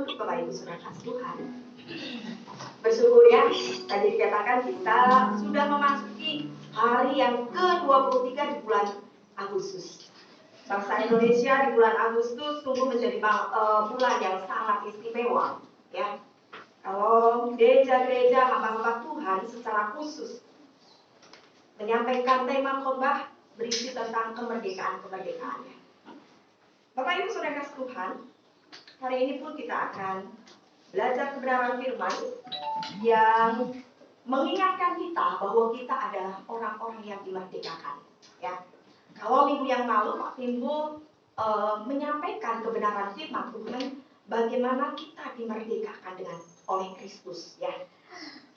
untuk Bapak Ibu Saudara kasih Tuhan. Bersyukur ya, tadi dikatakan kita sudah memasuki hari yang ke-23 di bulan Agustus. Bangsa Indonesia di bulan Agustus sungguh menjadi bulan yang sangat istimewa ya. Kalau gereja-gereja hamba-hamba Tuhan secara khusus menyampaikan tema khotbah berisi tentang kemerdekaan-kemerdekaannya. Bapak Ibu Saudara kasih Tuhan, hari ini pun kita akan belajar kebenaran firman yang mengingatkan kita bahwa kita adalah orang-orang yang dimerdekakan. Ya, kalau minggu yang lalu Pak Timbul menyampaikan kebenaran firman Tuhan, bagaimana kita dimerdekakan oleh Kristus. Ya,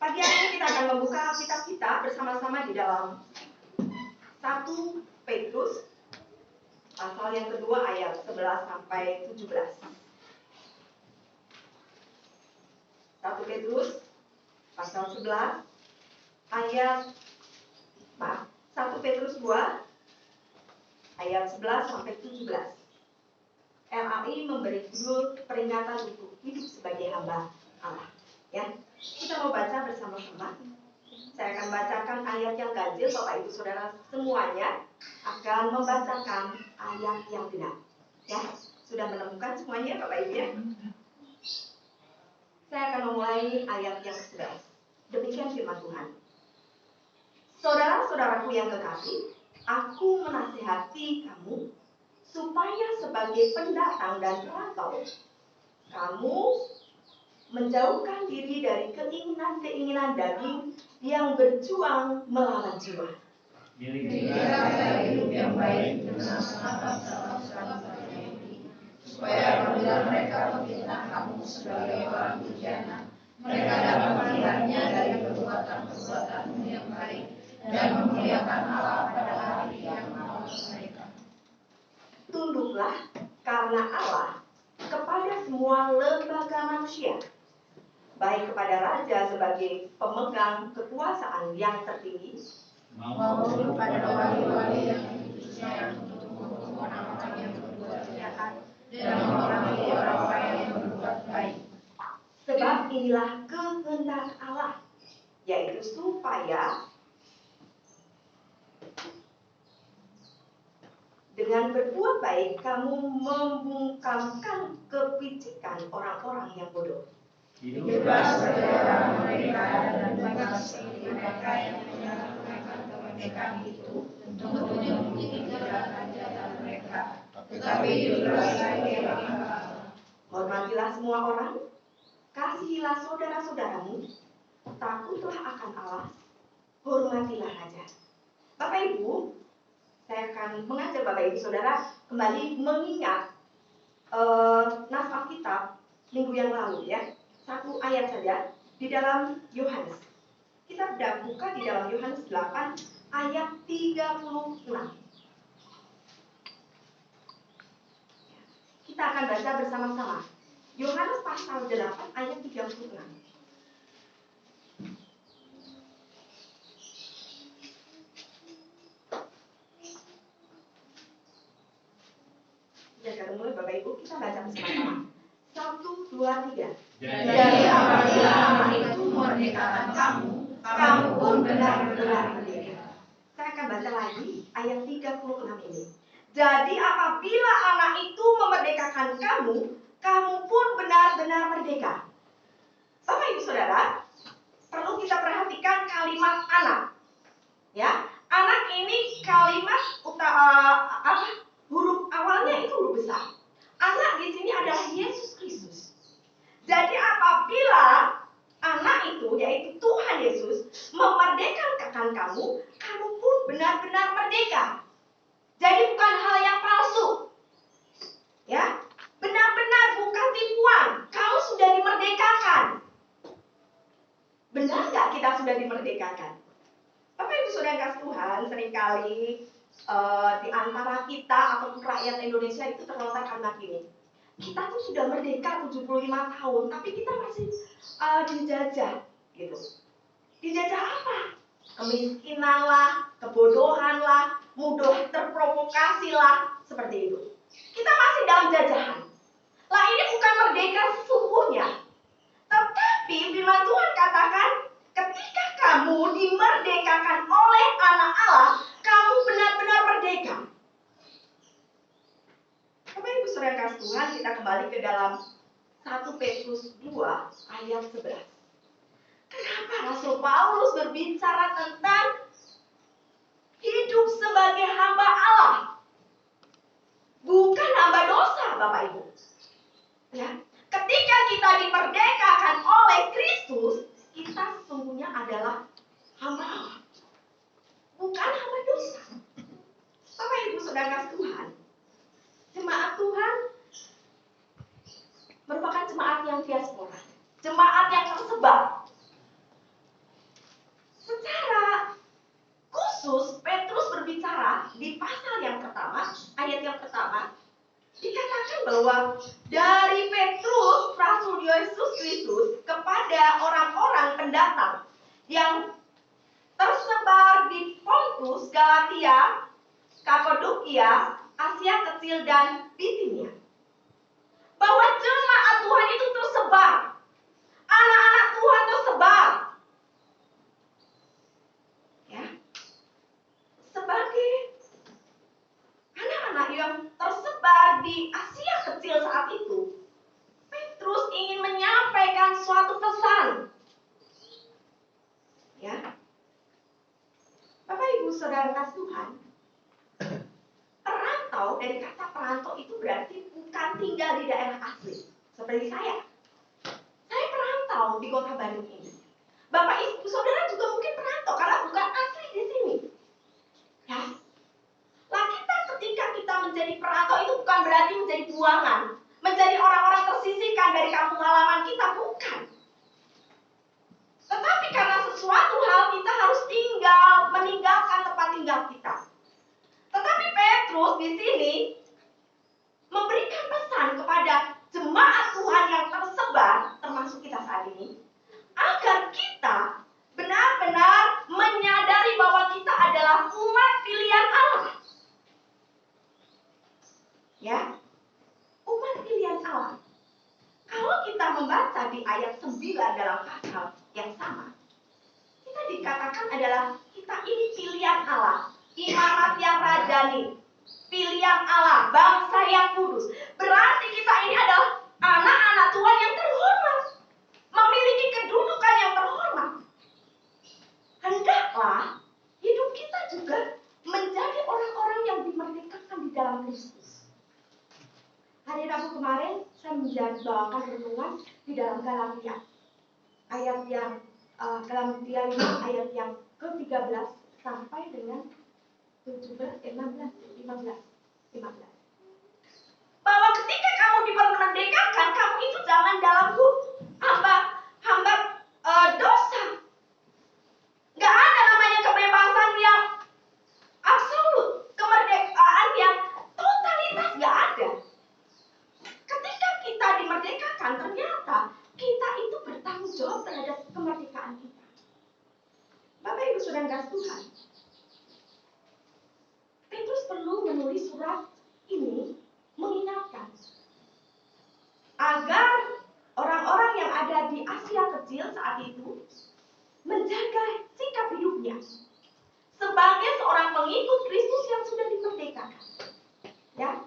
pagi hari ini kita akan membuka kitab kita bersama-sama di dalam 1 Petrus pasal yang kedua ayat 11 sampai 17. 1 Petrus pasal 11 ayat 1 Petrus 2 ayat 11 sampai 17. RAI memberi judul peringatan untuk hidup sebagai hamba Allah. Ya, kita mau baca bersama-sama. Saya akan bacakan ayat yang ganjil, Bapak Ibu Saudara semuanya akan membacakan ayat yang genap. Ya, sudah menemukan semuanya Bapak Ibu ya? Saya akan memulai ayat yang ke-11. Demikian firman Tuhan. Saudara-saudaraku yang kekasih, aku menasihati kamu supaya sebagai pendatang dan perantau, kamu menjauhkan diri dari keinginan-keinginan daging yang berjuang melawan jiwa. Dirilah hidup yang baik dengan bangsa-bangsa Yahudi, supaya apabila mereka memfitnah kamu sebagai orang bujana, mereka dapat melihatnya dari perbuatan-perbuatanmu yang baik dan memuliakan Allah pada hari yang menolong mereka. Tunduklah karena Allah kepada semua lembaga manusia, baik kepada raja sebagai pemegang kekuasaan yang tertinggi, maupun kepada wali-wali yang diutusnya untuk menghukum orang-orang yang berbuat jahat dan menghormati orang-orang yang berbuat baik. Sebab inilah kehendak Allah, yaitu supaya dengan berbuat baik kamu membungkamkan kepicikan orang-orang yang bodoh. Hiduplah saudara mereka dan mengasihi mereka yang menyalahgunakan kemerdekaan itu untuk menyembunyikan kejahatan mereka. Tetapi hiduplah sebagai hamba Allah. Hormatilah semua orang, kasihilah saudara-saudaramu, takutlah akan Allah, hormatilah raja. Bapak Ibu, saya akan mengajak Bapak Ibu Saudara kembali mengingat naskah kitab minggu yang lalu ya. Satu ayat saja di dalam Yohanes. Kita buka di dalam Yohanes 8 ayat 36. Kita akan baca bersama-sama. Yohanes pasal 8 ayat 36. Sudah mulai Bapak Ibu, kita baca bersama-sama. 1, 2, 3. Jadi apabila anak itu memerdekakan kamu, kamu pun benar-benar merdeka. Saya akan baca lagi ayat 36 ini. Jadi apabila anak itu memerdekakan kamu, kamu pun benar-benar merdeka. Bapak Ibu Saudara, perlu kita perhatikan kalimat anak. Ya, anak ini kalimat huruf awalnya itu huruf besar. Anak di sini adalah Yesus Kristus. Jadi apabila anak itu, yaitu Tuhan Yesus, memerdekakan kamu, kamu pun benar-benar merdeka. Jadi bukan hal yang palsu. Ya, benar-benar bukan tipuan. Kamu sudah dimerdekakan. Benar nggak kita sudah dimerdekakan? Bapak Ibu Saudara kasih Tuhan, seringkali di antara kita ataupun rakyat Indonesia itu terlontar kalimat ini. Kita tuh sudah merdeka 75 tahun, tapi kita masih dijajah gitu. Dijajah apa? Kemiskinan lah, kebodohan lah, mudah terprovokasi lah, seperti itu. Kita masih dalam jajahan. Lah ini bukan merdeka sesungguhnya. kita kembali ke dalam 1 Petrus 2 ayat 11. Kenapa Rasul Paulus berbicara tentang hidup sebagai hamba Allah? Bukan hamba dosa, Bapak Ibu. Ya, ketika kita dimerdekakan oleh Kristus, kita sesungguhnya adalah hamba Allah, bukan hamba dosa. Bapak Ibu saudara Tuhan, jemaat Tuhan merupakan jemaat yang diaspora, jemaat yang tersebar. Secara khusus Petrus berbicara di pasal yang pertama, ayat yang pertama, dikatakan bahwa dari Petrus, Rasul Yesus Kristus, kepada orang-orang pendatang yang tersebar di Pontus, Galatia, Kapadokia, Asia Kecil, dan Bitinia, bahwa jemaat Tuhan itu tersebar, anak-anak Tuhan tersebar, ya, sebagai anak-anak yang tersebar di Asia Kecil saat itu. Petrus ingin menyampaikan suatu pesan, ya, Bapak Ibu saudara kasih Tuhan. Perantau, dari kata perantau itu berarti bukan tinggal di daerah asli. Seperti saya perantau di kota Bandung ini. Bapak Ibu saudara juga mungkin perantau karena bukan asli di sini, ya. Lah ketika kita menjadi perantau itu bukan berarti menjadi buangan, menjadi orang-orang tersisihkan dari kampung halaman kita, bukan. Tetapi karena sesuatu hal kita harus meninggalkan tempat tinggal kita. Tetapi Petrus di sini memberikan pesan kepada jemaat Tuhan yang tersebar, termasuk kita saat ini, agar kita benar-benar menyadari bahwa kita adalah umat pilihan Allah. Ya, umat pilihan Allah. Kalau kita membaca di ayat 9 dalam pasal yang sama, kita dikatakan adalah kita ini pilihan Allah, imamat yang rajani, pilihan Allah, bangsa yang kudus. Berarti kita ini adalah anak-anak Tuhan yang terhormat, memiliki kedudukan yang terhormat. Hendaklah hidup kita juga menjadi orang-orang yang dimerdekakan di dalam Kristus. Hari Rabu kemarin saya membawakan renungan di dalam Galatia, ayat yang Galatia 5 ayat yang ke-13 sampai dengan 15. Bahwa ketika kamu dimerdekakan, kamu itu jangan dalam hamba dosa. Gak ada namanya kebebasan yang absolut, kemerdekaan yang totalitas, gak ada. Ketika kita dimerdekakan, ternyata kita itu bertanggung jawab terhadap kemerdekaan kita. Bapak Ibu saudara kasih Tuhan, Petrus perlu menulis surat ini mengingatkan agar orang-orang yang ada di Asia Kecil saat itu menjaga sikap hidupnya sebagai seorang pengikut Kristus yang sudah dimerdekakan, ya,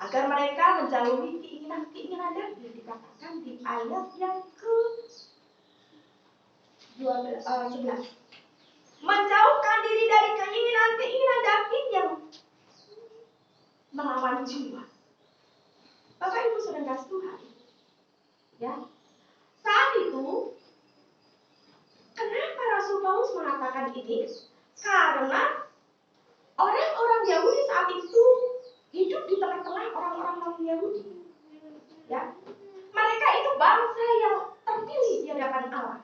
agar mereka menjauhi keinginan-keinginan daging. Dikatakan di ayat yang ke-11, menjauhkan diri dari keinginan-keinginan daging yang melawan jiwa. Bapak Ibu saudara kasih Tuhan, ya, saat itu kenapa Rasul Paulus mengatakan ini? Karena orang-orang Yahudi saat itu hidup di tengah-tengah orang-orang non-Yahudi, ya. Mereka itu bangsa yang terpilih di hadapan Allah,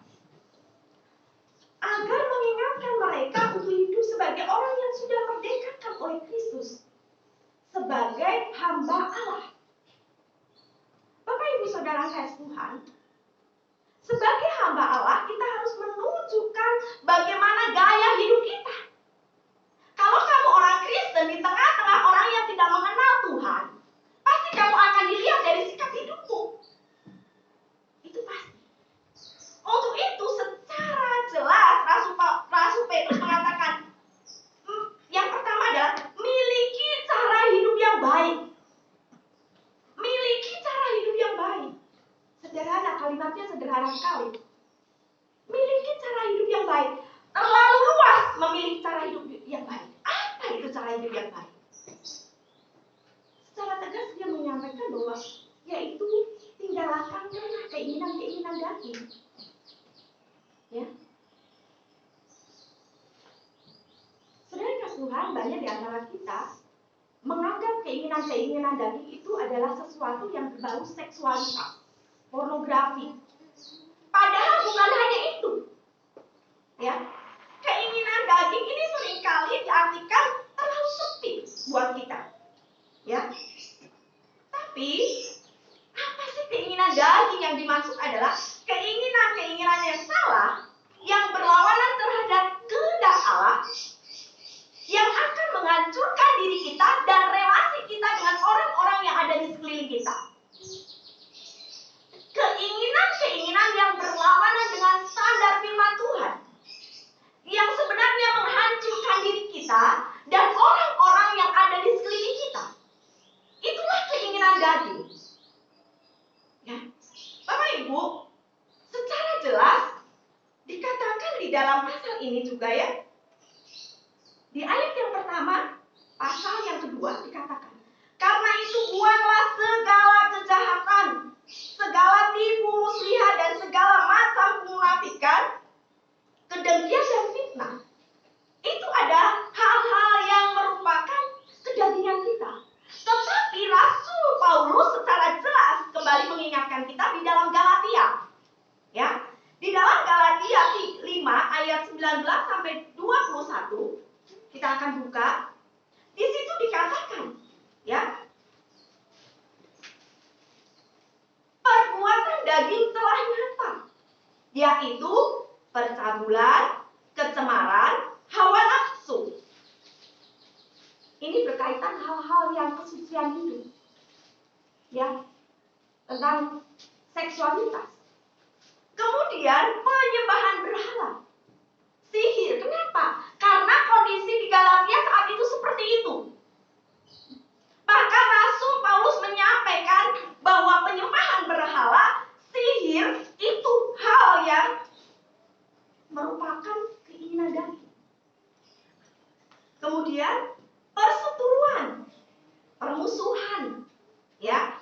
agar mengingatkan mereka untuk hidup sebagai orang yang sudah merdekakan oleh Kristus, sebagai hamba Allah. Bapak Ibu saudara kasih Tuhan, sebagai hamba Allah kita harus menunjukkan bagaimana gaya hidup kita. Kalau kamu orang Kristen di tengah-tengah orang yang tidak mengenal Tuhan, pasti kamu akan dilihat dari sikap hidupmu. Itu pasti. Untuk itu secara jelas Rasul Petrus mengatakan, yang pertama adalah miliki cara hidup yang baik. kalimatnya sederhana sekali. Miliki cara hidup yang baik. Terlalu luas memiliki cara hidup yang baik. Apa itu cara hidup yang baik? Secara tegas dia menyampaikan bahwa yaitu tinggalkan keinginan-keinginan daging. Ya. Saudara kasih Tuhan, banyak di antara kita menganggap keinginan-keinginan daging itu adalah sesuatu yang berbau seksualitas, pornografi. Padahal bukan hanya itu. Ya. Keinginan daging ini seringkali diartikan terlalu sempit buat kita. Ya. Tapi apa sih keinginan daging yang dimaksud adalah keinginan-keinginan yang salah yang berlawanan terhadap kehendak Allah yang akan menghancurkan diri kita dan relasi kita dengan orang-orang yang ada di sekeliling kita. Keinginan-keinginan yang berlawanan dengan standar firman Tuhan yang sebenarnya menghancurkan diri kita dan orang-orang yang ada di sekeliling kita. Itulah keinginan daging. Ya. Bapak Ibu, secara jelas dikatakan di dalam pasal ini juga ya. Di ayat yang pertama, pasal yang kedua dikatakan, karena itu buanglah segala kejahatan, segala tipu muslihat dan segala macam kemunafikan, kedengkian dan fitnah. Itu adalah hal-hal yang merupakan kedagingan kita. Tetapi Rasul Paulus secara jelas kembali mengingatkan kita di dalam Galatia. Ya, di dalam Galatia 5 ayat 19 sampai 21 kita akan buka. Di situ dikatakan, ya, perbuatan daging telah nyata, yaitu percabulan, kecemaran, hawa nafsu. Ini berkaitan hal-hal yang kesucian hidup, ya, tentang seksualitas. Kemudian penyembahan berhala, sihir. Kenapa? Karena kondisi di Galatia saat itu seperti itu. Bahkan Rasul Paulus menyampaikan bahwa penyembahan berhala, sihir itu hal yang merupakan keinginan daging. Kemudian perseteruan, permusuhan, ya.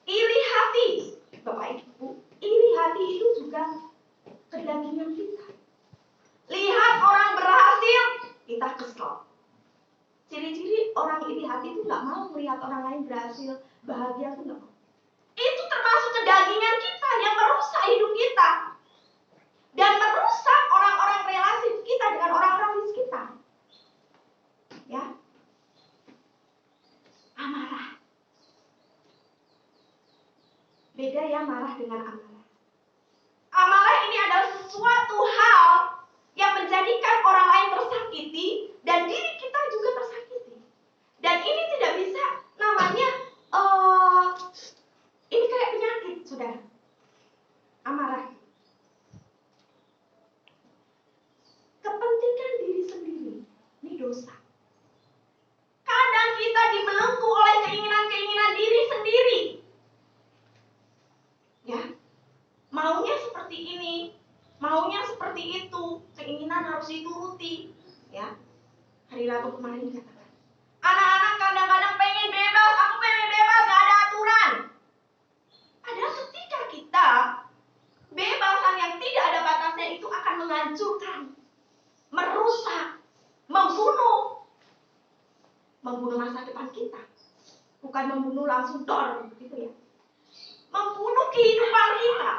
Iri hati, Bapak Ibu, iri hati itu juga kedagingan kita. Lihat orang berhasil, kita kesel. Ciri-ciri orang iri hati itu nggak mau melihat orang lain berhasil, bahagia itu nggak mau. Itu termasuk kedagingan kita yang merusak hidup kita dan merusak orang-orang relasi kita dengan orang-orang di sekitar. Ya, amarah. Beda ya marah dengan amarah. Amarah ini adalah sesuatu hal yang menjadikan orang lain tersakiti dan diri kita juga tersakiti. Dan ini tidak bisa namanya ini kayak penyakit, saudara. Amarah. Kepentingan diri sendiri, ini dosa. Kadang kita dibelenggu oleh keinginan-keinginan diri sendiri. Ya, maunya seperti ini, maunya seperti itu, keinginan harus dituruti. Ya, hari Rabu kemarin katakan, anak-anak kadang-kadang pengen bebas, aku pengen bebas, gak ada aturan. Padahal ketika kita bebasan yang tidak ada batasnya itu akan menghancurkan, merusak, membunuh masa depan kita. Bukan membunuh langsung dor, gitu ya. Membunuh kehidupan kita.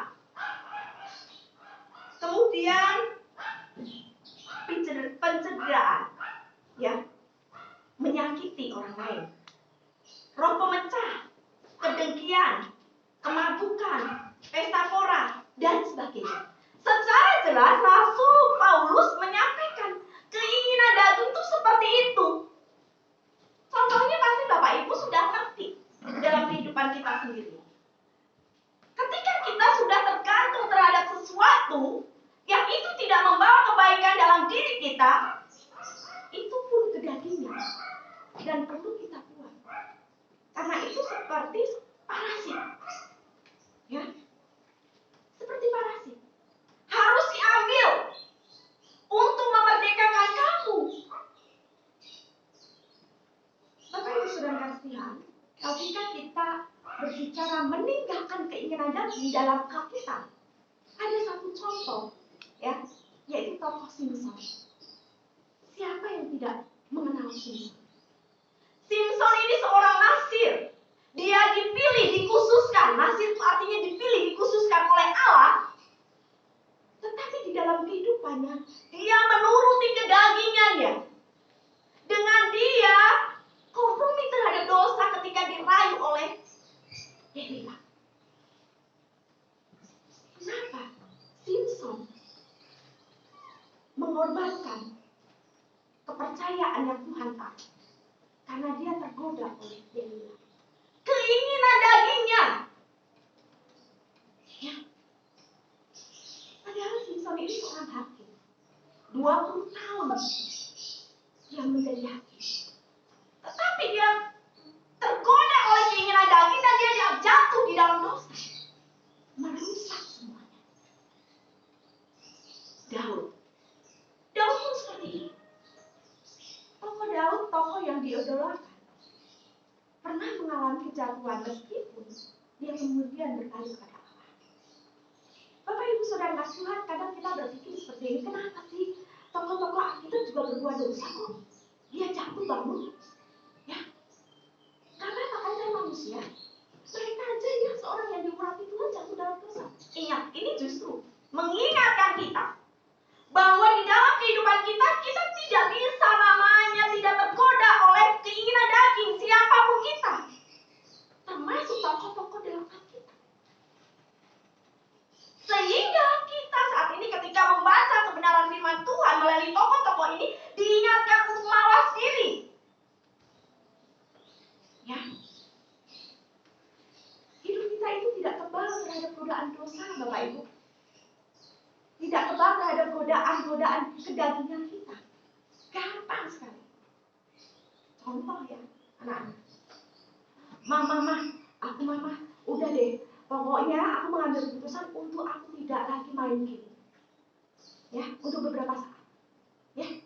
Kemudian pencederaan, ya, menyakiti orang lain. Roh pemecah, kedengkian, kemabukan, pesta pora, dan sebagainya. Secara jelas Rasul Paulus menyampaikan keinginan daging itu seperti itu. Contohnya pasti Bapak Ibu sudah ngerti dalam kehidupan kita sendiri. Ketika kita sudah tergantung terhadap sesuatu yang itu tidak membawa kebaikan dalam diri kita, itu pun kedagingan dan perlu kita buang. Karena itu seperti parasit. Ya. Seperti parasit. Harus diambil untuk memerdekakan kamu. Bapak Ibu Saudara kasihan, ketika kita berbicara meninggalkan keinginan daging dalam Alkitab, ada satu contoh, ya, yaitu tokoh Simson. Siapa yang tidak mengenal Simson? Simson ini seorang nasir. Dia dipilih, dikhususkan. Nasir itu artinya dipilih, dikhususkan oleh Allah. Tetapi di dalam kehidupannya, dia menuruti kedagingannya. Dengan dia kompromi terhadap dosa ketika dirayu oleh Delila. Kenapa Simson mengorbankan kepercayaan yang Tuhan tahu? Karena dia tergoda oleh Delila. Keinginan dagingnya. Ya. Padahal Simson ini seorang hakim. 20 tahun dia menjadi hakim. Tetapi dia tergoda oleh keinginan daging dan dia jatuh di dalam dosa. Merusak semuanya. Daud pun seperti ini. Tokoh Daud, tokoh yang diidolakan, pernah mengalami kejatuhan meskipun dia kemudian berpaling kepada Allah. Bapak Ibu Saudara kasihan, kadang kita berpikir seperti ini, kenapa sih tokoh-tokoh Alkitab juga berbuat dosa kok? Dia jatuh bangun. Ya. Karena kan saya manusia. Mereka aja ya seorang yang diurapi Tuhan jatuh dalam dosa. Ingat, ini justru mengingatkan kita bahwa di dalam kehidupan kita tidak bisa namanya tidak tergoda oleh keinginan daging siapapun kita, termasuk tokoh-tokoh dalam Alkitab. Sehingga kita saat ini ketika membaca kebenaran firman Tuhan melalui tokoh-tokoh ini diingatkan untuk mawas diri. Ya. Hidup kita itu tidak kebal terhadap godaan dosa, Bapak Ibu. Tidak kebal terhadap godaan-godaan kedagingan kita. Gampang sekali. Contoh ya, anak-anak. Mama, udah deh. Pokoknya aku mengambil keputusan untuk aku tidak lagi main game. Ya, untuk beberapa saat. Ya.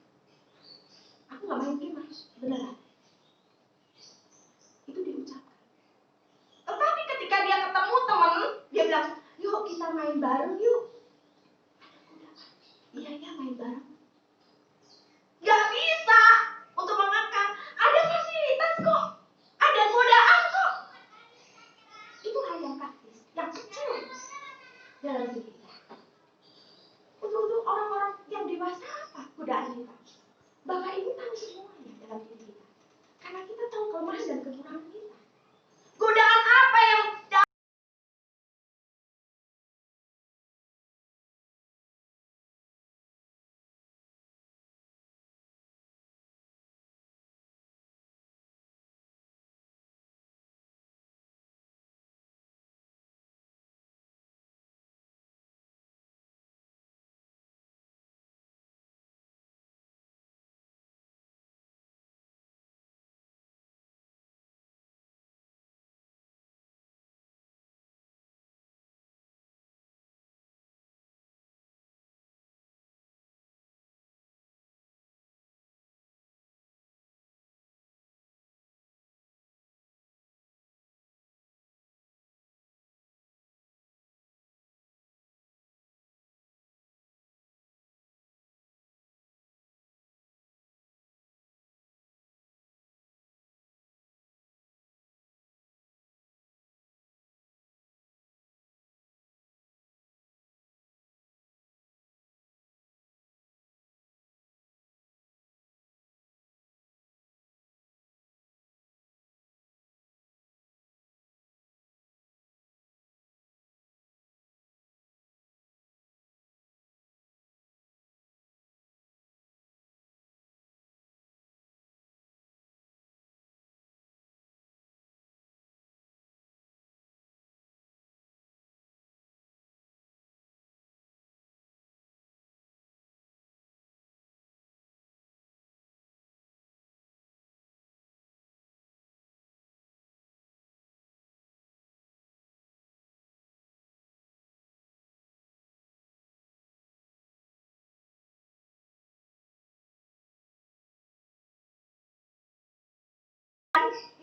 Aku gak main game, beneran. Itu diucapkan. Tetapi ketika dia ketemu teman, dia bilang, yuk kita main bareng yuk. Iya main bareng. Gak bisa untuk mengekang. Ada fasilitas kok. Ada godaan kok. Itu hal yang praktis, yang kecil dalam hidup kita. Untuk orang-orang yang dewasa apa godaan kita? Bapak Ibu tahu semuanya dalam hidup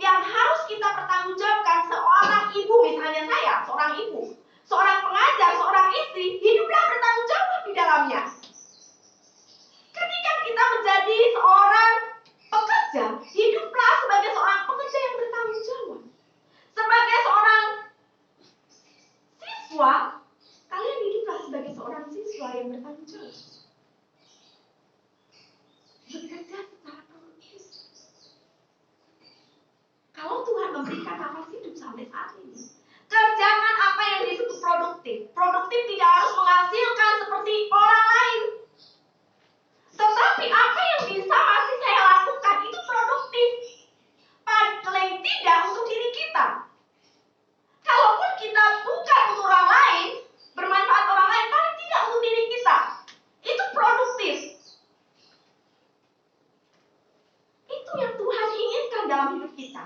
yang harus kita pertanggungjawabkan. Seorang ibu, misalnya saya, seorang ibu, seorang pengajar, seorang istri, hiduplah bertanggung jawab di dalamnya. Ketika kita menjadi seorang pekerja, hiduplah sebagai seorang pekerja yang bertanggung jawab. Sebagai seorang siswa, kalian hiduplah sebagai seorang siswa yang bertanggung jawab. Bekerja secara produktif. Kalau Tuhan memberikan nafas hidup sampai saat ini, kerjakan apa yang disebut produktif. Produktif tidak harus menghasilkan seperti orang lain. Tetapi apa yang bisa masih saya lakukan itu produktif. Paling tidak untuk diri kita. Kalaupun kita bukan untuk orang lain, bermanfaat orang lain, paling tidak untuk diri kita. Itu produktif. Itu yang Tuhan inginkan dalam hidup kita.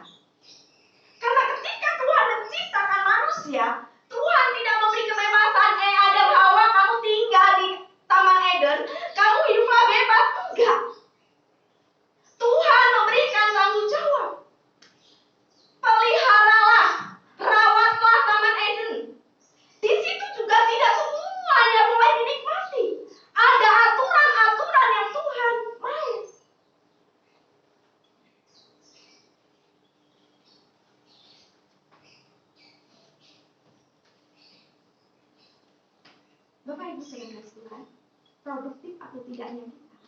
Karena ketika Tuhan menciptakan manusia, Tuhan tidak memberi kebebasan, Adam, Hawa, kamu tinggal di Taman Eden, kamu hiduplah bebas. Enggak. Tuhan memberikan tanggung jawab. Peliharalah, rawatlah Taman Eden. Di situ juga tidak semuanya boleh dinikmati. Ada aturan-aturan yang Tuhan main. Bapak Ibu sekalian kasih Tuhan, produktif atau tidaknya kita,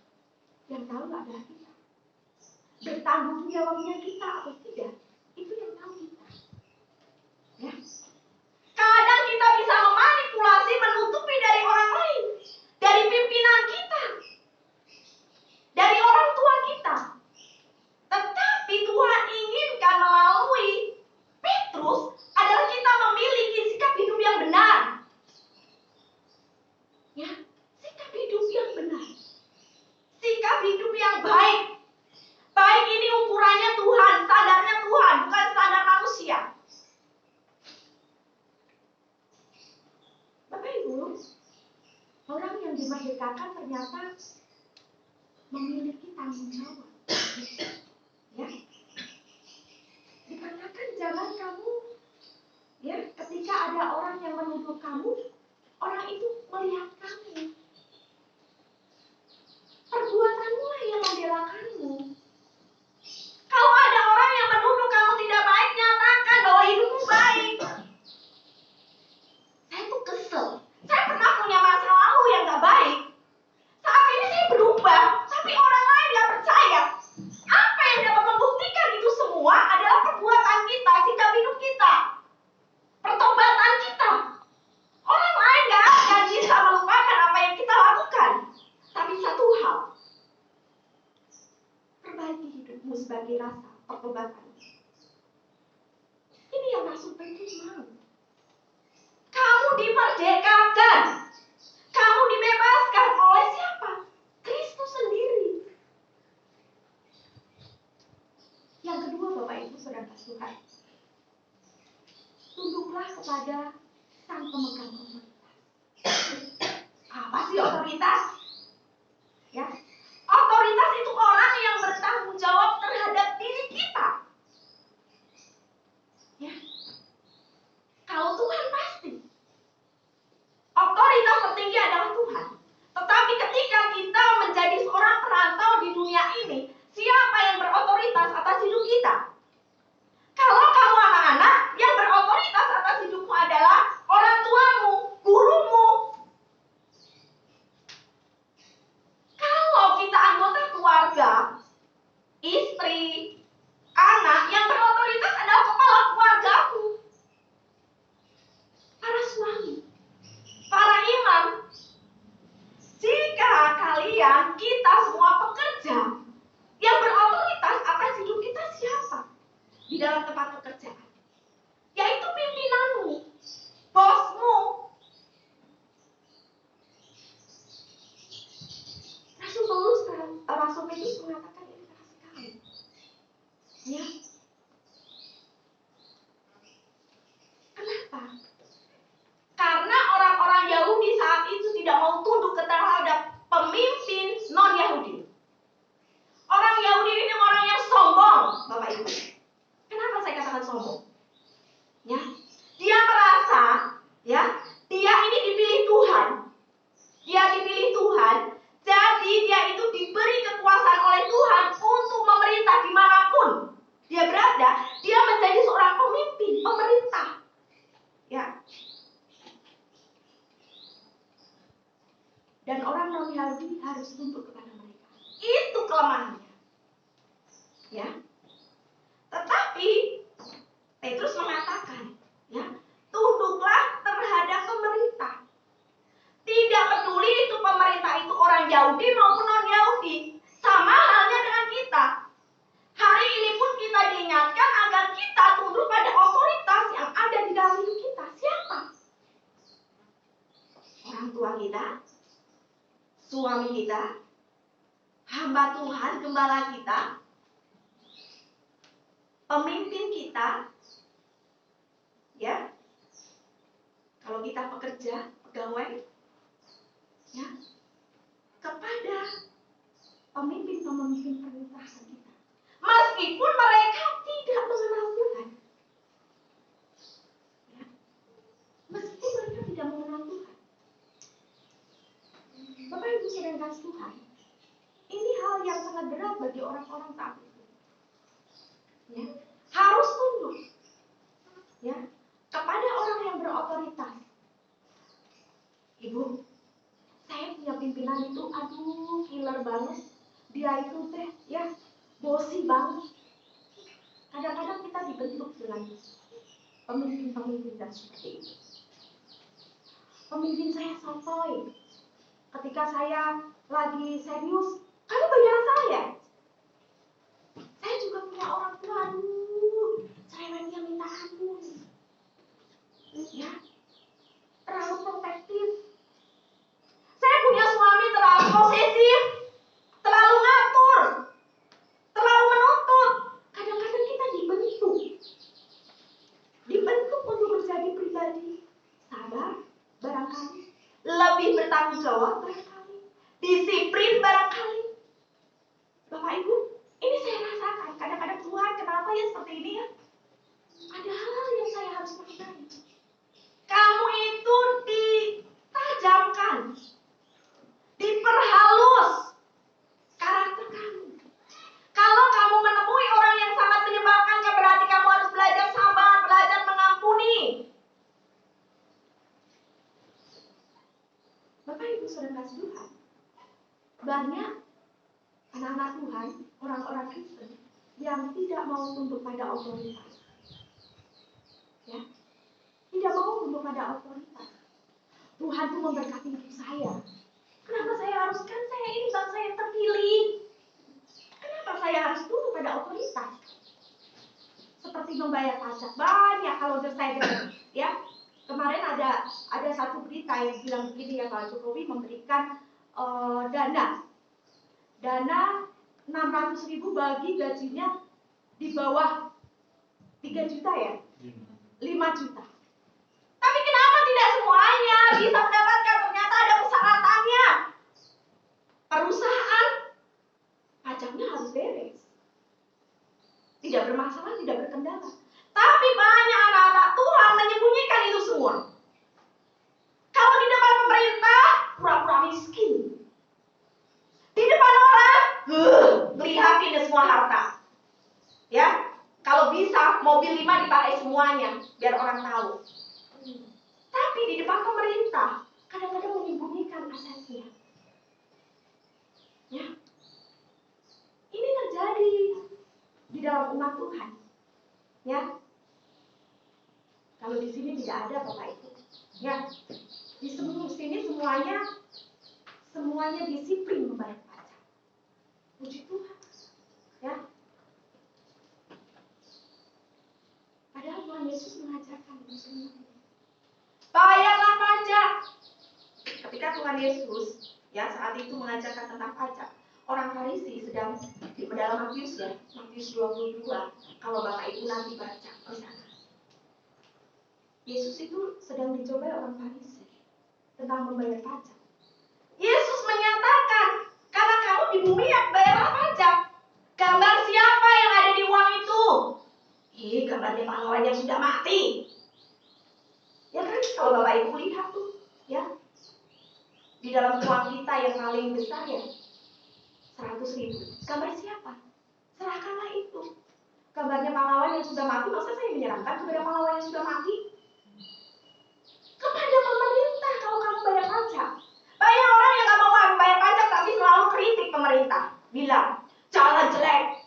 yang tahu adalah kita. Bertanggung jawabnya kita atau tidak, itu yang tahu kita. Ya. Kadang kita bisa memanipulasi, menutupi dari orang lain, dari pimpinan kita, dari orang tua kita. Tetapi Tuhan inginkan melalui Petrus adalah kita memiliki sikap hidup yang benar. Ya, sikap hidup yang benar. Sikap hidup yang baik. Baik ini ukurannya Tuhan, standarnya Tuhan, bukan standar manusia. Bapak Ibu, orang yang dimerdekakan ternyata memiliki tanggung jawab. Ya. Dikarenakan jangan kamu, ya, ketika ada orang yang menuduh kamu, orang itu melihat kamu. Perbuatanmu lah yang membela kamu. Kalau ada orang yang menuduh kamu tidak baik, nyatakan bahwa hidupmu baik. Saya tuh kesel. Saya pernah punya masa lalu yang gak baik. Saat ini saya berubah, tapi orang lain gak percaya. Apa yang dapat membuktikan itu semua adalah perbuatan kita, sikap hidup kita, pertobatan kita. Orang lain gak akan bisa melupakan apa yang kita lakukan. Tapi satu hal, perbaiki hidupmu sebagai rasa pertobatan. Ini yang Rasul Petrus mau. Kamu dimerdekakan. Kamu dibebaskan oleh siapa? Kristus sendiri. Yang kedua, Bapak Ibu Saudara Tuhan, tunduklah kepada Sang Pemegang otoritas. Apa sih otoritas? Ya, otoritas itu orang yang bertanggung jawab terhadap diri kita. Ya, kalau Tuhan pasti. Otoritas tertinggi adalah Tuhan. Tetapi ketika kita menjadi seorang perantau di dunia ini, siapa yang berotoritas atas hidup kita? Kalau kamu anak-anak, yang berotoritas atas hidupmu adalah orang tuamu, gurumu. Kalau kita anggota keluarga, istri, anak, yang berotoritas adalah kepala keluargamu. Para suami, para imam, jika kalian, kita semua pekerja, yang berotoritas atas hidup kita siapa? Di dalam tempat pekerjaan, yaitu pimpinanmu, bosmu. Rasul Petrus mengatakan ini keras sekali. Ya. Kenapa? Karena orang-orang Yahudi saat itu tidak mau tunduk terhadap pemimpin non-Yahudi. Orang Yahudi ini orang yang sombong, Bapak Ibu. Kenapa? dimanapun dia berada, dia menjadi seorang pemimpin, pemerintah. Ya. Dan orang non-Yahudi harus tunduk kepada mereka. Itu kelemahannya. Ya. Tetapi Petrus mengatakan, ya, tunduklah terhadap pemerintah. Tidak peduli itu pemerintah itu orang Yahudi maupun non-Yahudi. Sama halnya dengan kita. Hari ini pun kita diingatkan agar kita tunduk pada otoritas yang ada di dalam hidup kita. Siapa? Orang tua kita, suami kita, hamba Tuhan, gembala kita, pemimpin kita, ya. Kalau kita pekerja, pegawai, ya, kepada pemimpin-pemimpin pemerintahan kita. Meskipun mereka tidak mengenal Tuhan, ya, meskipun mereka tidak mengenal Tuhan. Bapak Ibu saudara kasih Tuhan, ini hal yang sangat berat bagi orang-orang taat itu. Ya, harus tunduk, ya, kepada orang yang berotoritas. Ibu, saya punya pimpinan itu, aduh, killer banget. Dia itu teh, ya, bosi banget. Kadang-kadang kita dibentuk dengan pemimpin-pemimpin dan seperti itu. Pemimpin saya sotoy. Ketika saya lagi serius, kamu bayar saya. Saya juga punya orang tua, aduh, cerewetnya minta ampun. Ya, terlalu protektif. Saya punya suami terlalu posesif, terlalu ngatur, terlalu menuntut. Kadang-kadang kita dibentuk untuk menjadi pribadi sabar, barangkali, lebih bertanggung jawab barangkali, disiplin barangkali. Bapak Ibu, ini saya rasakan. Kadang-kadang Tuhan, kenapa ya seperti ini ya? Ada hal yang saya harus pelajari. Kamu itu ditajamkan, diperhalus karakter kamu. Kalau kamu menemui orang yang sangat menyebalkan, berarti kamu harus belajar sabar, belajar mengampuni. Bapak Ibu saudara kasih Tuhan, banyak anak-anak Tuhan, orang-orang Kristen yang tidak mau tunduk pada otoritas. Ya, tidak mau tunduk pada otoritas. Tuhan tuh memberkati hidup saya. Kenapa saya harus, kan saya ini bangsa yang terpilih. Kenapa saya harus tunduk pada otoritas? Seperti membayar pajak. Banyak kalau saya dengar, ya. Kemarin ada satu berita yang bilang begini ya, Pak Jokowi memberikan dana 600.000 bagi gajinya di bawah 3 juta ya, 5 juta. Tapi kenapa tidak semuanya bisa mendapatkan? Ternyata ada persyaratannya. Perusahaan pajaknya harus beres, tidak bermasalah, tidak berkendala. Tapi banyak anak-anak Tuhan menyembunyikan itu semua. Kalau di depan pemerintah, pura-pura miskin. Di depan orang, ngelihatin semua harta. Ya, kalau bisa mobil 5 dipakai semuanya, biar orang tahu. Tapi di depan pemerintah, kadang-kadang menyembunyikan asetnya. Ya, ini terjadi di dalam umat Tuhan. Ya, kalau di sini tidak ada Bapak Ibu. Ya, di sini semuanya disiplin membayar pajak. Puji Tuhan. Ya. Padahal Tuhan Yesus mengajarkan itu semuanya. Bayarlah pajak. Ketika Tuhan Yesus, ya, saat itu mengajarkan tentang pajak, orang Farisi sedang di dalam Matius 22. Kalau Bapak Ibu nanti baca di sana. Yesus itu sedang dicobai orang Farisi tentang membayar pajak. Yesus menyatakan, karena kamu di bumi yang bayarlah pajak. Gambar siapa yang ada di uang itu? Gambarnya pahlawan yang sudah mati. Ya kan, kalau Bapak Ibu lihat tuh, ya, di dalam uang kita yang paling besar ya 100.000. Gambar siapa? Serahkanlah itu. Gambarnya pahlawan yang sudah mati, masa saya menyerahkan kepada pahlawan yang sudah mati? Kepada pemerintah kalau kamu bayar pajak. Banyak orang yang gak mau bayar pajak tapi selalu kritik pemerintah. Bilang, jalan jelek,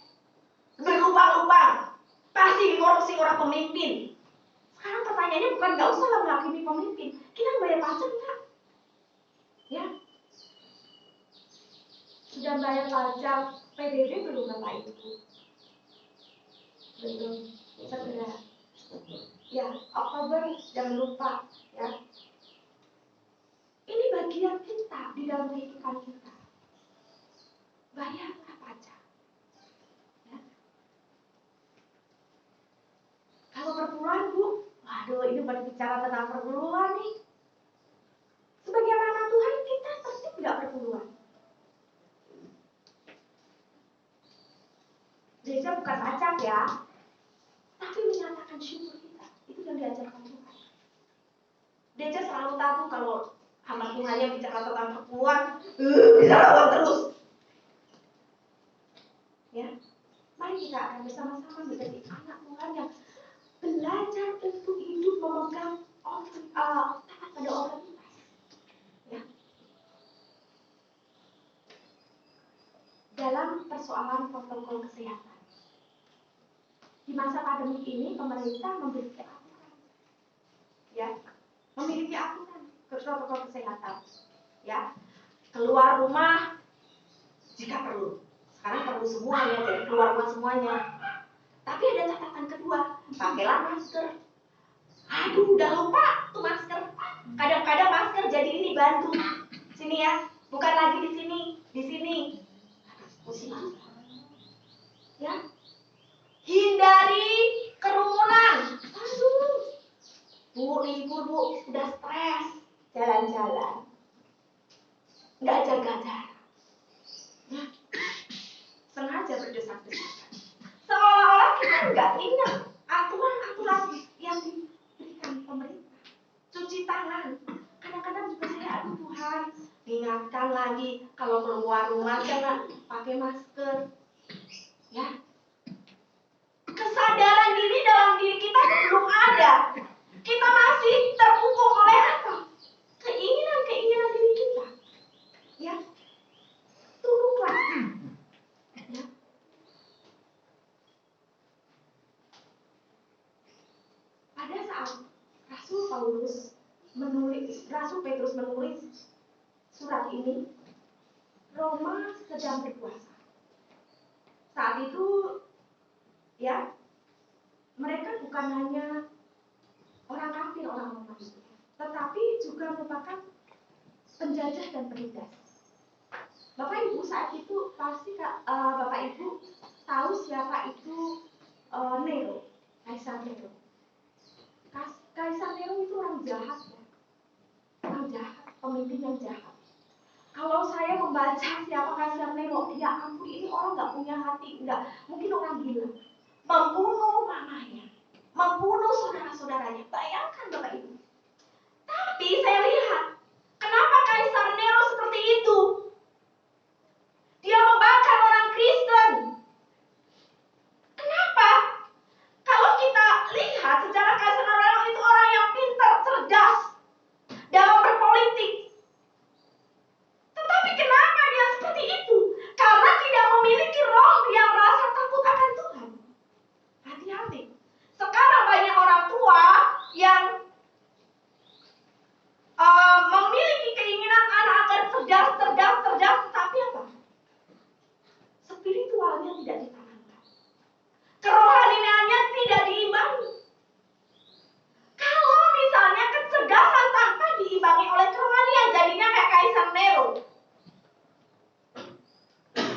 berlubang-lubang, pasti dikorupsi orang pemimpin. Sekarang pertanyaannya bukan gak usah lah menghakimi pemimpin. Kita bayar pajak enggak? Ya, sudah bayar pajak PBB belum Bapak Ibu? Belum, segera. Ya, Oktober jangan lupa ya. Ini bagian kita di dalam kehidupan kita. Bayarlah pajak. Ya. Kalau perpuluhan Bu, waduh ini berbicara tentang perpuluhan nih. Sebagai anak Tuhan kita tertib nggak perpuluhan? Gereja bukan pajak ya, tapi menyatakan syukur kita. Itu yang diajarkan Tuhan. Gereja selalu tahu kalau hamba Tuhannya bicara tentang perpuluhan, bisa lawan terus. Ya, mari kita akan bersama-sama menjadi anak Tuhan yang belajar untuk hidup memegang taat pada otoritas. Ya. Dalam persoalan protokol kesehatan, di masa pandemi ini pemerintah memiliki aturan, ya, memiliki aturan protokol kesehatan, ya, keluar rumah jika perlu. Sekarang perlu semuanya, jadi keluar rumah semuanya. Tapi ada catatan kedua, pakailah masker. Aduh, udah lupa tuh masker. Kadang-kadang masker jadi ini bantu. Sini ya, bukan lagi di sini, di sini. Pusing. Ya, hindari kerumunan. Aduh, Bu, libur Bu, udah stres, jalan-jalan, nggak jaga jarak. Ya. Sengaja berdesak-desakan. Seolah-olah kita nggak ingat aturan-aturan yang diberikan pemerintah. Cuci tangan. Kadang-kadang juga saya, aduh Tuhan, ingatkan lagi kalau keluar rumah jangan pakai masker. Ya. Kesadaran diri dalam diri kita belum ada. Kita masih terpukul oleh apa? Keinginan-keinginan diri kita. Ya. Tunduklah. Ya. Pada saat Rasul Petrus menulis surat ini, Roma sedang berkuasa. Saat itu, ya, mereka bukan hanya orang kafir, orang Roma itu, tetapi juga merupakan penjajah dan penindas. Bapak Ibu saat itu pasti Bapak Ibu tahu siapa itu Nero, Kaisar Nero. Kaisar Nero itu orang jahat ya, orang jahat, pemimpin yang jahat. Kalau saya membaca siapa Kaisar Nero, ya ampun ini orang nggak punya hati, nggak, mungkin orang gila, membunuh mamanya, membunuh saudara-saudaranya. Bayangkan Bapak Ibu. Tapi saya lihat, kenapa Kaisar Nero seperti itu? Dia membakar orang Kristen. Kenapa? Kalau kita lihat secara Kaisar Nero itu orang yang pintar, cerdas dalam berpolitik. Tetapi kenapa dia seperti itu? Karena tidak memiliki roh yang rasa takut akan Tuhan. Hati-hati. Sekarang banyak orang tua yang memiliki keinginan anak agar cerdas, tapi apa? Spiritualnya tidak ditanamkan. Kerohaniannya tidak diimbangi. Kalau misalnya kecerdasan tanpa diimbangi oleh kerohanian, jadinya kayak Kaisar Nero.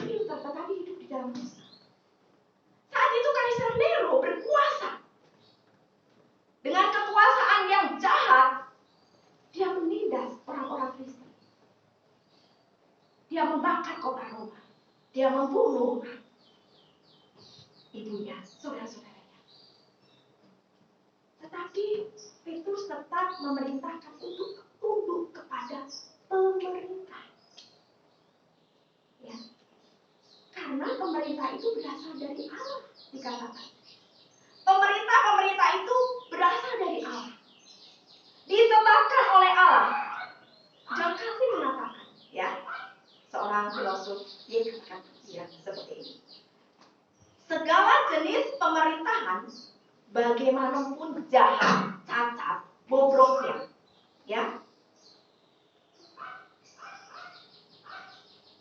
Pintar tetapi hidup di dalam dosa. Saat itu Kaisar Nero berkuasa. Dengan kekuasaan yang jahat, dia menindas orang-orang Kristen. Dia membakar kota Roma. Dia membunuh ibunya, saudara-saudaranya. Tetapi Petrus tetap memerintahkan untuk tunduk kepada pemerintah. Ya. Karena pemerintah itu berasal dari Allah, dikatakan. itu berasal dari Allah, ditetapkan oleh Allah. John Calvin mengatakan, ya, seorang filosof, dia katakan seperti ini. Segala jenis pemerintahan, bagaimanapun jahat, cacat, bobroknya, ya,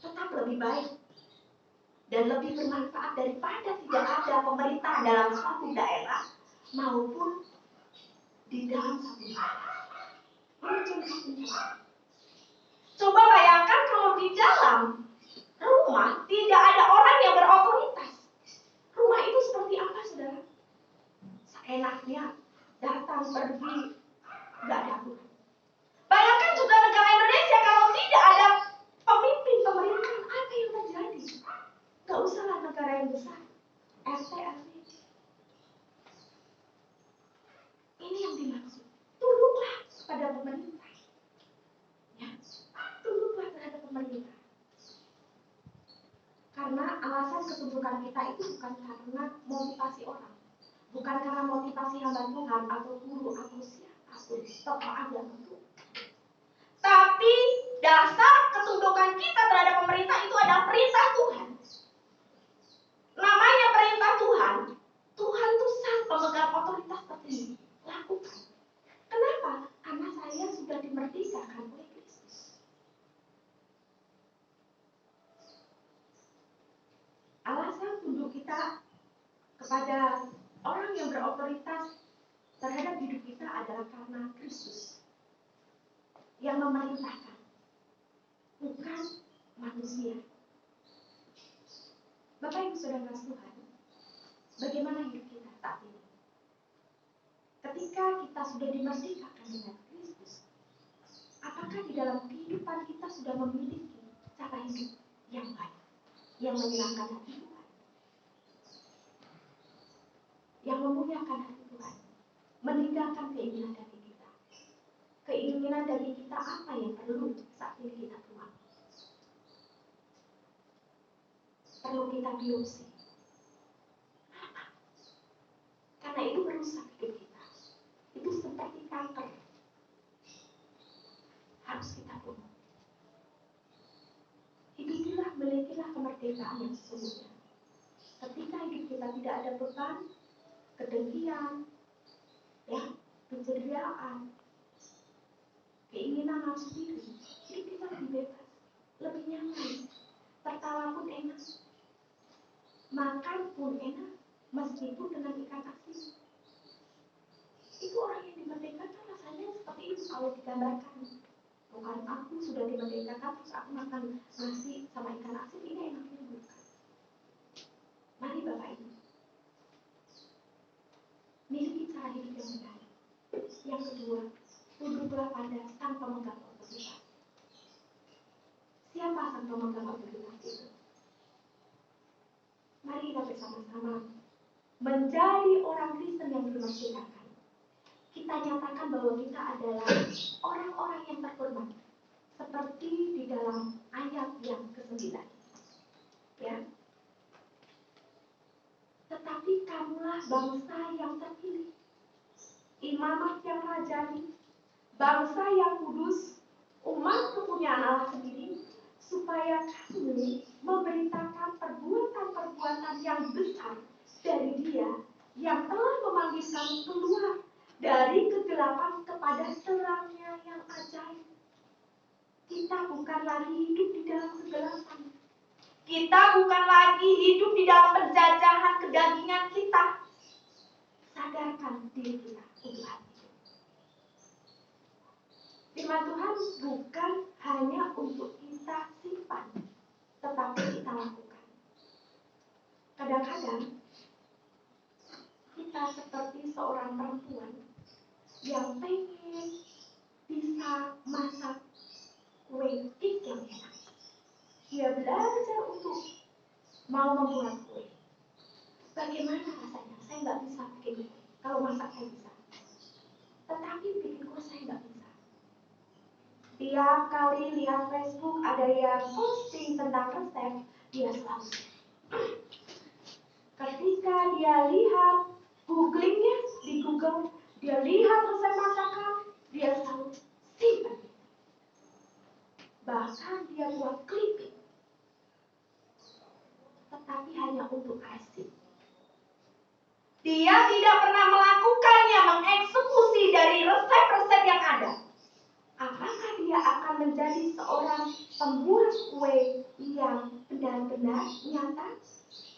tetap lebih baik dan lebih bermanfaat daripada tidak ada pemerintah dalam suatu daerah maupun di dalam satu daerah. Coba bayangkan kalau di dalam rumah tidak ada orang yang berotoritas. Rumah itu seperti apa, saudara? Seenaknya datang pergi, nggak ada aturan. Bayangkan juga negara Indonesia kalau tidak ada pemimpin pemerintahan, apa yang terjadi? Gak usahlah negara yang besar, RT, RW. Ini yang dimaksud. Tunduklah kepada pemerintah. Ya, tunduklah terhadap pemerintah. Karena alasan ketundukan kita itu bukan karena motivasi orang, bukan karena motivasi hamba Tuhan atau guru atau siapapun, tokoh agama itu. Tapi dasar ketundukan kita terhadap pemerintah itu adalah perintah Tuhan. Namanya perintah Tuhan. Tuhan itu sang pemegang otoritas tertinggi. Lakukan. Kenapa? Karena saya sudah dimerdekakan oleh Kristus. Alasan tunduk kita kepada orang yang berotoritas terhadap hidup kita adalah karena Kristus yang memerintahkan, bukan manusia. Bapak Ibu Saudara Tuhan, bagaimana hidup kita saat ini? Ketika kita sudah dimerdekakan dengan Kristus, apakah di dalam kehidupan kita sudah memiliki cara hidup yang baik, yang menyenangkan hati Tuhan, yang memuliakan hati Tuhan, meninggalkan keinginan dari kita? Keinginan dari kita apa yang perlu saat ini kita buang? Perlu kita biopsi. Karena itu merusak hidup kita. Itu seperti kanker. Harus kita bunuh. Hidupilah, milikilah kemerdekaan yang sesungguhnya. Ketika hidup kita tidak ada beban, kedengkian, ya, keceriaan, keinginan nafsu diri, hidup kita lebih bebas, lebih nyaman. Tertawa pun enak, makan pun enak, meskipun dengan ikan asin. Itu orang yang dimerdekakan rasanya seperti itu kalau digambarkan. Bukan aku sudah dimerdekakan terus aku makan nasi sama ikan asin, ini enaknya bukan. Mari Bapak Ibu, miliki cara hidup yang benar. Yang kedua, tunduklah pada sang pemegang otoritas. Siapa sang pemegang otoritas itu? Mari kita bersama-sama menjadi orang Kristen yang dimerdekakan. Kita nyatakan bahwa kita adalah orang-orang yang terhormat, seperti di dalam ayat yang ke-9. Ya. Tetapi kamulah bangsa yang terpilih, imamat yang rajani, bangsa yang kudus, umat kepunyaan Allah sendiri, supaya kamu memberitakan perbuatan-perbuatan yang besar dari Dia yang telah memanggil kamu keluar dari kegelapan kepada terangnya yang ajaib. Kita bukan lagi hidup di dalam kegelapan. Kita bukan lagi hidup di dalam penjajahan kedagingan kita. Sadarkan diri kita untuk hal itu. Firman Tuhan bukan hanya untuk kita simpan, tetapi kita lakukan. Kadang-kadang kita seperti seorang perempuan yang pengen bisa masak kue cake yang enak. Dia belajar untuk mau membuat kue. Bagaimana rasanya? Saya nggak bisa bikin kue. Kalau masak saya bisa, tetapi bikin kue saya nggak bisa. Tiap kali lihat Facebook ada yang posting tentang resep, dia selalu ketika dia lihat googlingnya di Google Dia lihat resep masakan, dia selalu simpan. Bahkan dia buat keripik, tetapi hanya untuk asin. Dia tidak pernah melakukannya, mengeksekusi dari resep-resep yang ada. Apakah dia akan menjadi seorang pembuat kue yang benar-benar nyata?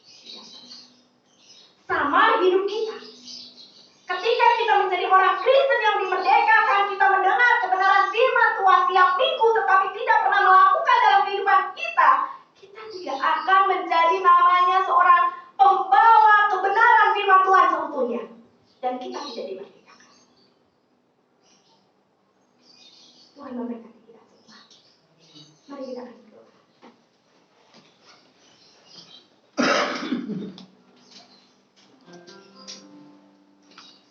Tidak pernah. Sama hidup kita. Ketika kita menjadi orang Kristen yang dimerdekakan, kita mendengar kebenaran firman Tuhan tiap minggu, tetapi tidak pernah melakukan dalam kehidupan kita, kita tidak akan menjadi namanya seorang pembawa kebenaran firman Tuhan seutuhnya. Dan kita tidak dimerdekakan. Tuhan memberkati kita semua. Mari kita akan berdoa.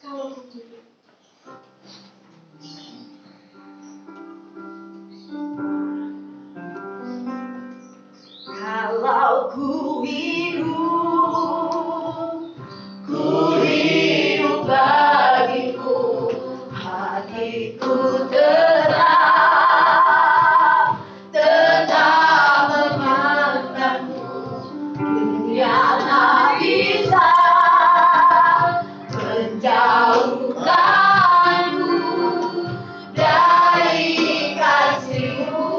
Kalau begitu, kalau ku hidup bagimu, hatiku tetap memandangmu. Dunia tak bisa menjauhkanmu dari kasih-Mu.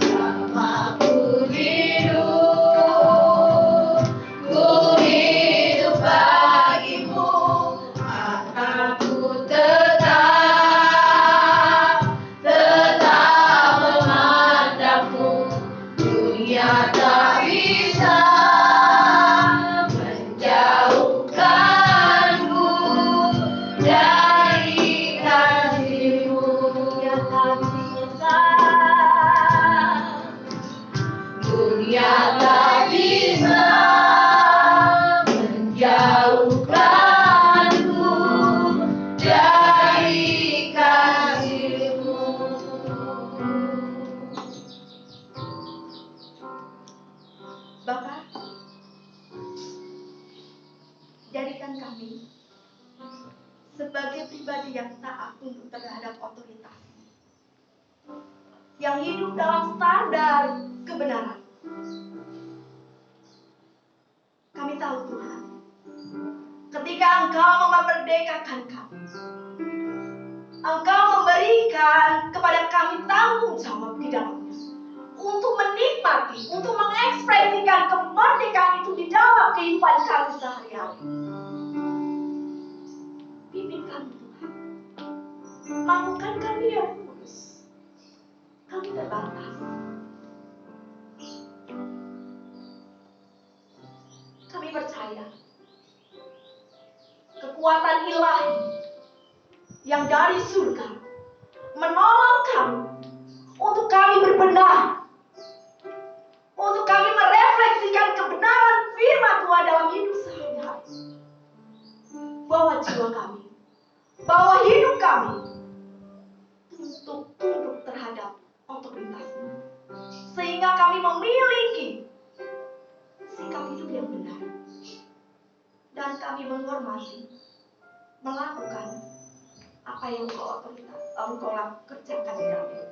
Selama ku hidup bagimu, aku tetap memandangmu. Dunia tak bisa menjauhkanmu dari kasih-Mu. Dunia tak bisa, dunia tak bisa menjauhkanmu dari kasih-Mu. Bapa, jadikan kami sebagai pribadi yang taat untuk terhadap otoritas, yang hidup dalam standar kebenaran. Kami tahu Tuhan, ketika Engkau memerdekakan kami, Engkau memberikan kepada kami tanggung jawab di dalamnya, untuk menikmati, untuk mengekspresikan kemerdekaan itu di dalam kehidupan kami sehari-hari. Pimpin kami Tuhan, mampukan kami yang kudus. Kami terbatas. Kami percaya kekuatan ilahi yang dari surga menolong kami untuk kami berbenah, untuk kami merefleksikan kebenaran firman Tuhan dalam hidup sehari-hari. Bawa jiwa kami, bawa hidup kami untuk tunduk terhadap otoritas-Mu, sehingga kami memiliki sikap hidup yang benar, dan kami menghormati, melakukan apa yang Engkau kerjakan di dalam hidup